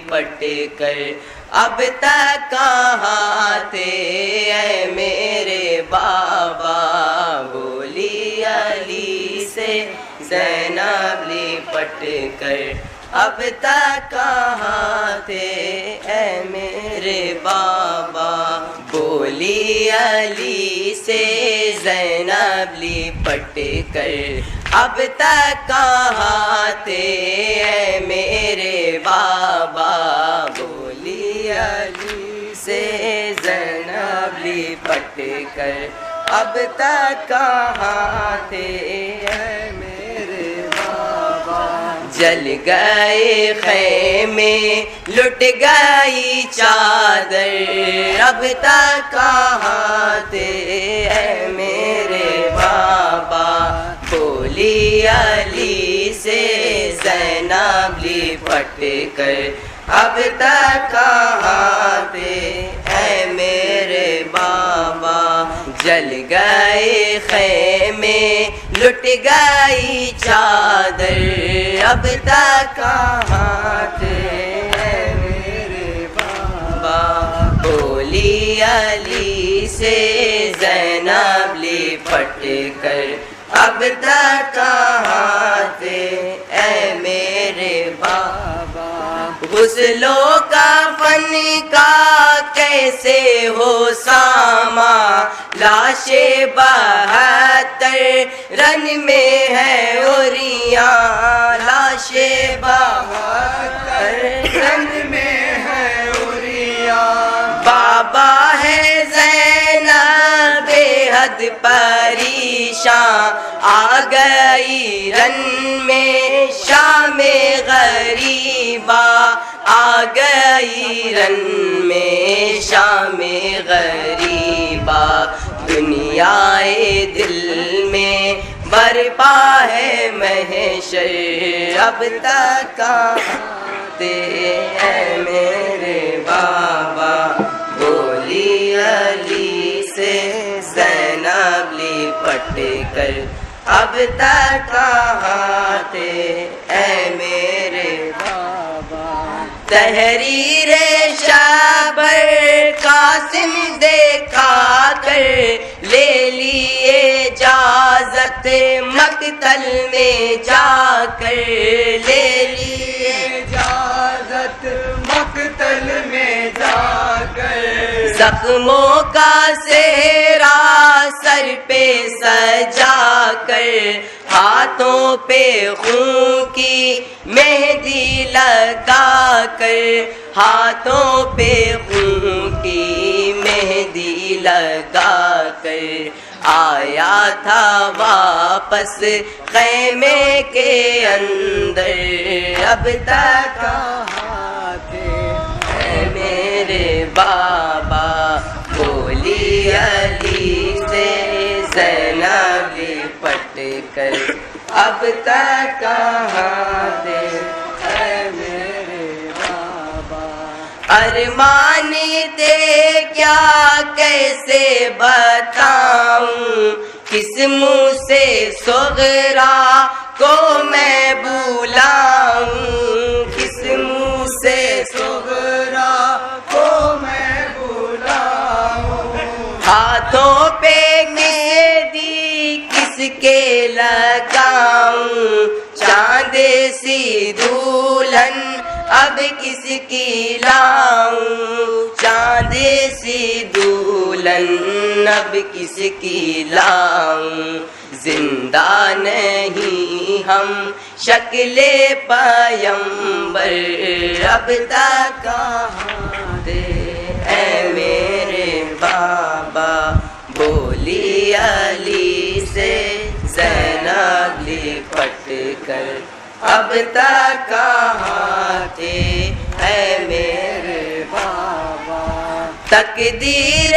لپٹ کر اب تک کہاں تھے اے میرے بابا، بولی علی سے زینب لپٹ کر اب تک کہاں تھے اے میرے بابا، بولی علی سے زینب لپٹ کر اب تک کہاں تھے اے میرے بابا، بولی علی سے زینب لپٹ کر اب تک کہاں تھے اے میرے بابا، جل گئے خیمے لٹ گئی چادر اب تک کہاں تھے اے میرے بابا، بولی علی سے زینب لپٹ کر اب تک کہاں تھے اے میرے بابا، جل گئے خیمے لٹ گئی چادر اب تک کہاں تھے اے میرے بابا، بولی علی سے زینب لپٹ کر اب تک کہاں تھے اے میرے بابا، غسل و کفن کا کیسے ہو ساما، لاش 72 رن میں ہے عریاں، لاش 72 رن میں ہے عریاں، بابا ہے زینب بے حد پریشان، آ گئی رن میں شام غریبا، آ گئی رن میں شام غریبا، دنیا دل میں برپا ہے محشر اب تک کہاں تھے اے میرے بابا، بولی علی سے زینب لپٹ کر اب تک کہاں تھے اے میرے بابا، تحریر شابر قاسم دیکھا کر لے لیے اجازت مقتل میں جا کر، لے لیے اجازت مقتل میں جا کر، زخموں کا سہرا سر پہ سجا کر، ہاتھوں پہ خون کی مہندی لگا کر، ہاتھوں پہ خون کی مہندی لگا کر، آیا تھا واپس خیمے کے اندر اب تک کہاں تھے اے میرے بابا، بولی علی سے زینب لپٹ کر اب تک کہاں تھے اے میرے بابا، ارمان تھے کیا کیسے بتاؤں، کس منہ سے صغرا کو میں بلاؤں، کس منہ سے صغرا کو میں بلاؤں، ہاتھوں پہ مہندی کس کے لگاؤں، چاند سی دلہن اب کس کی لاؤں، چاند سی دلہن اب کس کی لاؤں، زندہ نہیں ہم شکل پیمبر اب تک کہاں تھے اے میرے بابا، بولی علی سے زینب لپٹ کر اب تک کہاں تھے اے میرے بابا، تقدیر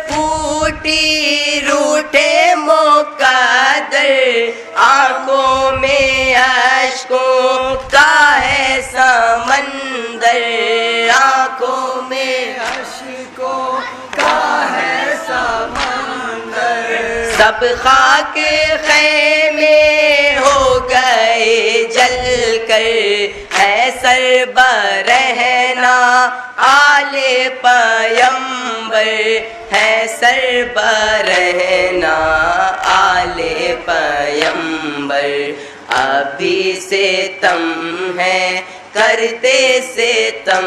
پھوٹی روٹے مقدر، آنکھوں میں اشکوں کا ہے سمندر، آنکھوں میں اشکوں کا ہے سمندر، سب اب خاک خیمے ہو گئے جل کر، ہے سر برہنا آل پیمبر، ہے سر برہنا آل پیمبر، ابھی سے تم ہے کرتے سے تم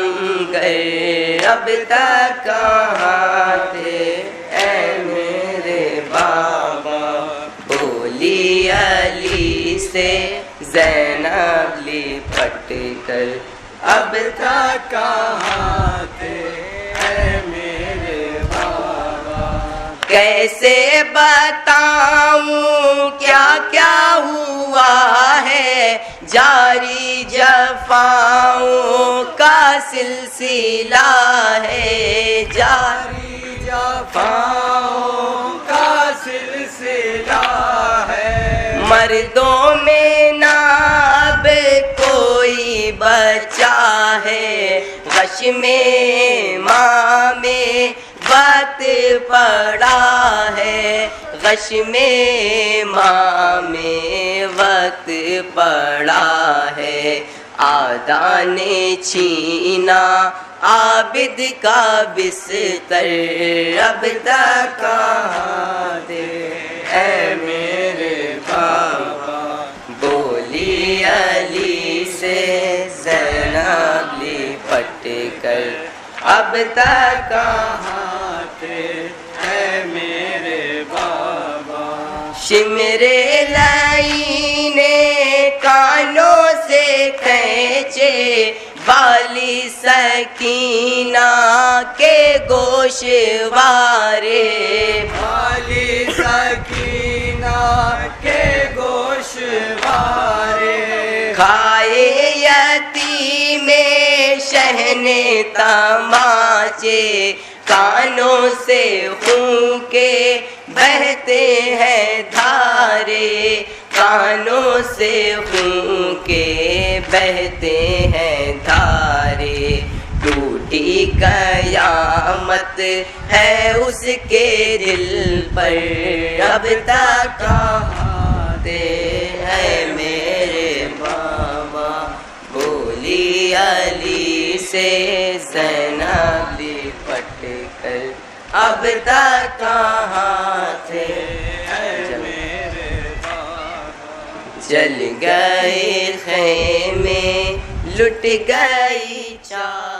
گر، اب تک کہاں تھے اے میرے بابا، بولی علی سے زینب لپٹ کر، اب تک کہاں تھے اے میرے بابا، کیسے بتاؤں کیا کیا ہوا ہے، جاری جفاؤں کا سلسلہ ہے، جاری جفاؤں کا سلسلہ ہے، مردوں میں نہ اب کوئی بچا ہے، غش میں ماں میں وقت پڑا ہے، غش میں ماں میں وقت پڑا ہے، آدھا نے چھینا عابد کا بستر، اب تک کہاں تھے اے میرے بابا، بولی علی سے زینب لپٹ کر، اب تک کہاں تھے اے میرے بابا، شمر لینے کانوں سے کھینچے بالی سکینہ کے گوشوارے، بالی سکینہ کے گوشوارے، کھائے یتیم شہن تماچے، کانوں سے خون کے بہتے ہیں دھارے، کانوں سے خون کے بہتے ہیں دھارے، ٹوٹی قیامت ہے اس کے دل پر، اب تک کہاں تھے اے میرے بابا، بولی علی سے زینب لپٹ کر، اب تک کہاں تھے اے میرے بابا، جل گئے خیمے لٹ گئی چار